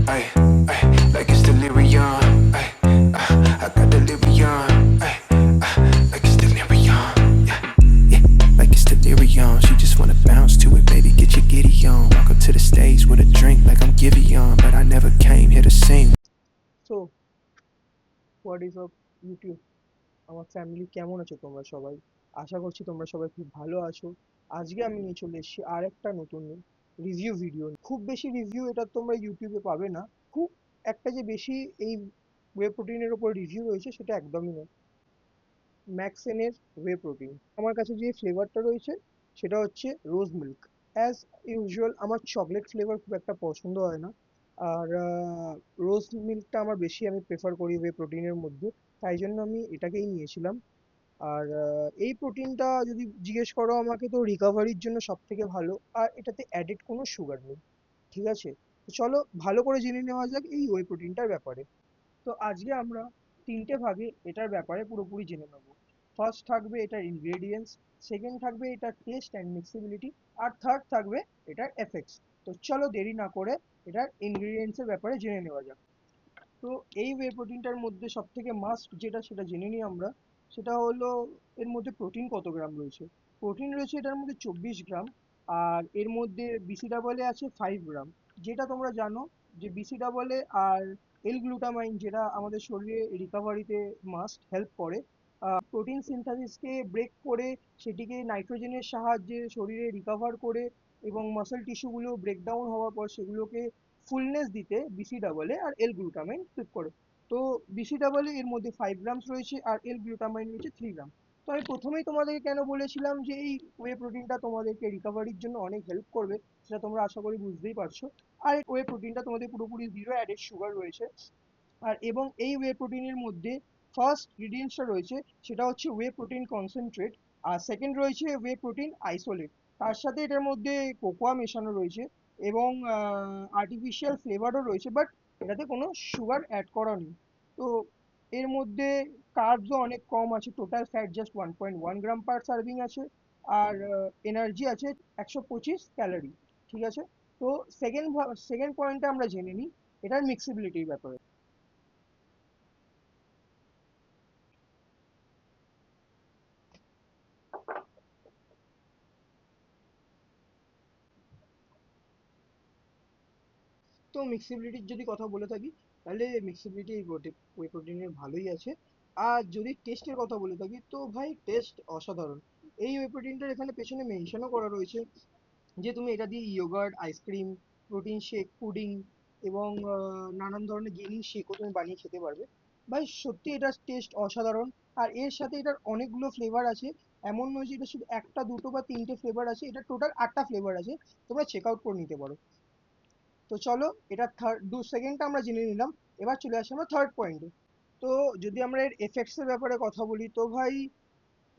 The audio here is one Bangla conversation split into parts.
ay, ay, like it's delirium, ay, I got delirium, ay, like it's delirium, yeah, yeah, like it's delirium. She just wanna bounce to it, baby, get your giddy on. Walk up to the stage with a drink like I'm Giveon, but I never came here to sing. So what is up YouTube, আমার ফ্যামিলি কেমন আছো তোমরা সবাই? আশা করছি তোমরা সবাই খুব ভালো আছো। আজকে আমি নিয়ে চলে এসেছি আর একটা নতুন রিভিউ ভিডিও। খুব বেশি রিভিউ এটা তোমরা ইউটিউবে পাবে না। খুব একটা যে বেশি এই ওয়ে প্রোটিনের ওপর রিভিউ রয়েছে সেটা একদমই নয়। ম্যাক্সেনের ওয়ে প্রোটিন আমার কাছে যে ফ্লেভারটা রয়েছে সেটা হচ্ছে রোজ মিল্ক। অ্যাজ ইউজুয়াল আমার চকলেট ফ্লেভার খুব একটা পছন্দ হয় না, আর রোজ মিল্কটা আমার বেশি আমি প্রেফার করি ওয়ে প্রোটিনের মধ্যে, তাই জন্য আমি এটাকেই নিয়েছিলাম। আর এই প্রোটিনটা যদি জিজ্ঞেস করো আমাকে, তো রিকভারির জন্য সব থেকে ভালো, আর এটাতে অ্যাডেড কোনো সুগার নেই। ঠিক আছে, তো চলো ভালো করে জেনে নেওয়া যাক এই ওয়ে প্রোটিনটার ব্যাপারে। তো আজকে আমরা তিনটে ভাগে এটার ব্যাপারে পুরোপুরি জেনে নেব। ফার্স্ট থাকবে এটার ইনগ্রেডিয়েন্টস, সেকেন্ড থাকবে এটার টেস্ট অ্যান্ড মিক্সিবিলিটি, আর থার্ড থাকবে এটার এফেক্টস। তো চলো দেরি না করে এটার ইনগ্রেডিয়েন্টসের ব্যাপারে জেনে নেওয়া যাক। তো এই ওয়ে প্রোটিনটার মধ্যে সব থেকে মাস্ট যেটা সেটা জেনে নিই আমরা। সেটা হলো এর মধ্যে প্রোটিন কত গ্রাম রয়েছে। প্রোটিন রয়েছে এটার মধ্যে 24 গ্রাম, আর এর মধ্যে বিসি ডাবলে আছে 5 গ্রাম। যেটা তোমরা জানো যে বিসি ডাবলে আর এল গ্লুটামাইন যেটা আমাদের শরীরে রিকভারিতে মাস্ট হেল্প করে, প্রোটিন সিনথেসিসকে ব্রেক করে সেটিকে নাইট্রোজেনের সাহায্যে শরীরে রিকভার করে এবং মাসল টিস্যুগুলো ব্রেকডাউন হওয়ার পর সেগুলোকে ফুলনেস দিতে বিসি ডাবলে আর এল গ্লুটামাইন হেল্প করে। তো বিসি ডাবলে এর মধ্যে 5 গ্রামস রয়েছে আর এল গ্লুটামাইন রয়েছে 3 গ্রাম। তো আমি প্রথমেই তোমাদেরকে কেন বলেছিলাম যে এই ওয়ে প্রোটিনটা তোমাদেরকে রিকভারির জন্য অনেক হেল্প করবে, সেটা তোমরা আশা করি বুঝতেই পারছো। আর এই ওয়ে প্রোটিনটা তোমাদের পুরোপুরি জিরো অ্যাডেড সুগার রয়েছে। আর এবং এই ওয়ে প্রোটিনের মধ্যে ফার্স্ট ইনগ্রিডিয়েন্টসটা রয়েছে সেটা হচ্ছে ওয়ে প্রোটিন কনসেন্ট্রেট, আর সেকেন্ড রয়েছে ওয়ে প্রোটিন আইসোলেট। তার সাথে এটার মধ্যে কোকোয়া মেশানো রয়েছে এবং আর্টিফিশিয়াল ফ্লেভারও রয়েছে, বাট এটাতে কোনো সুগার অ্যাড করা নেই। তো এর মধ্যে কার্বসও অনেক কম আছে, টোটাল ফ্যাট জাস্ট 1.1 গ্রাম পার সার্ভিং আছে, আর এনার্জি আছে 125 ক্যালোরি। ঠিক আছে, তো সেকেন্ড পয়েন্টটা আমরা জেনে নিই এটার মিক্সিবিলিটির ব্যাপারে। তো মিক্সিবিলিটির যদি কথা বলে থাকি, তাহলে মিক্সিবিলিটি ওয়ে প্রোটিনের ভালোই আছে। আর যদি টেস্টের কথা বলে থাকি তো ভাই টেস্ট অসাধারণ। এই ওয়ে প্রোটিনটার এখানে পেছনে মেনশনও করা রয়েছে যে তুমি এটা দিয়ে yogurt, ice cream, protein shake, pudding এবং নানান ধরনের গেমিং শেকও তুমি বানিয়ে খেতে পারবে। ভাই সত্যি এটার টেস্ট অসাধারণ। আর এর সাথে এটার অনেকগুলো ফ্লেভার আছে, এমন নয় যে এটা শুধু একটা দুটো বা তিনটে ফ্লেভার আছে, এটা টোটাল 8টা ফ্লেভার আছে, তোমরা চেক আউট করে নিতে পারো। তো চলো এটা সেকেন্ডটা আমরা জেনে নিলাম, এবার চলে আসি আমরা থার্ড পয়েন্টে। তো যদি আমরা এর এফেক্টস এর ব্যাপারে কথা বলি তো ভাই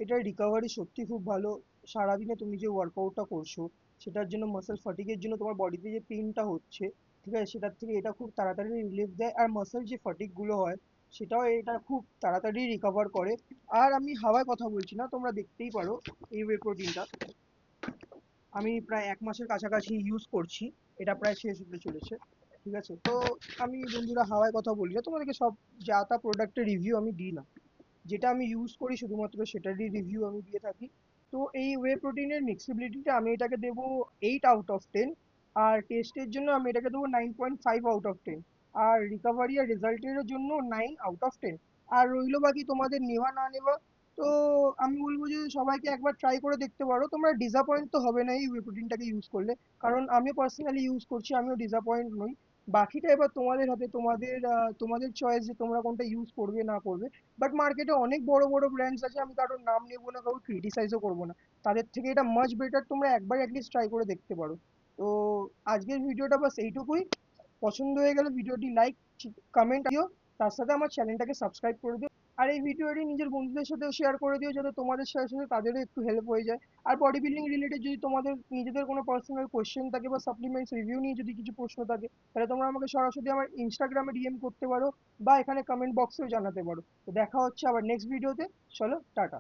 এটার রিকভারি সত্যি খুব ভালো। সারাদিনে তুমি যে ওয়ার্কআউটটা করছো সেটার জন্য মাসেল ফাটিগের জন্য তোমার বডিতে যে পেইনটা হচ্ছে, ঠিক আছে, সেটার থেকে এটা খুব তাড়াতাড়ি রিলিফ দেয়, আর মাসেল যে ফাটিক গুলো হয় সেটাও এটা খুব তাড়াতাড়ি রিকভার করে। আর আমি হাওয়ায় কথা বলছি না, তোমরা দেখতেই পারো এই ওয়ে প্রোটিনটা আমি প্রায় 1 মাসের কাছাকাছি ইউজ করছি, এটা প্রায় শেষ হতে চলেছে। ঠিক আছে, তো আমি বন্ধুরা হাওয়ায় কথা বলি না, তোমাদেরকে সব যা তা প্রোডাক্টের রিভিউ আমি দিই না, যেটা আমি ইউজ করি শুধুমাত্র সেটারই রিভিউ আমি দিয়ে থাকি। তো এই ওয়ে প্রোটিনের মিক্সিবিলিটিটা আমি এটাকে দেবো 8 আউট অফ 10, আর টেস্টের জন্য আমি এটাকে দেবো 9.5 আউট অফ 10, আর রিকভারি আর রেজাল্টের জন্য 9 আউট অফ 10। আর রইলো বাকি তোমাদের নেওয়া না নেওয়া। তো আমি বলবো যে সবাইকে একবার ট্রাই করে দেখতে পারো, তোমরা ডিসঅ্যাপয়েন্ট তো হবে না এই ওয়ে প্রোটিনটাকে ইউজ করলে, কারণ আমি পার্সোনালি ইউজ করছি, আমিও ডিসঅ্যাপয়েন্ট নই। বাকিটা এবার তোমাদের হাতে, তোমাদের চয়েস যে তোমরা কোনটা ইউজ করবে না করবে। বাট মার্কেটে অনেক বড় বড় ব্র্যান্ডস আছে, আমি কারোর নাম নেবো না, কারোর ক্রিটিসাইজও করবো না, তাদের থেকে এটা মাচ বেটার, তোমরা একবার অ্যাটলিস্ট ট্রাই করে দেখতে পারো। তো আজকের ভিডিওটা বাস এইটুকুই। পছন্দ হয়ে গেলে ভিডিওটি লাইক, কমেন্ট দিও, তার সাথে আমার চ্যানেলটাকে সাবস্ক্রাইব করে দিও। আর এই ভিডিওটি নিজের বন্ধুদের সাথেও শেয়ার করে দিও, যাতে তোমাদের সাথে সাথে তাদেরও একটু হেল্প হয়ে যায়। আর বডি বিল্ডিং রিলেটেড যদি তোমাদের নিজেদের কোনো পার্সোনাল কোয়েশ্চেন থাকে বা সাপ্লিমেন্টস রিভিউ নিয়ে যদি কিছু প্রশ্ন থাকে, তাহলে তোমরা আমাকে সরাসরি আমার ইনস্টাগ্রামে ডিএম করতে পারো বা এখানে কমেন্ট বক্সেও জানাতে পারো। তো দেখা হচ্ছে আবার নেক্সট ভিডিওতে। চলো টাটা।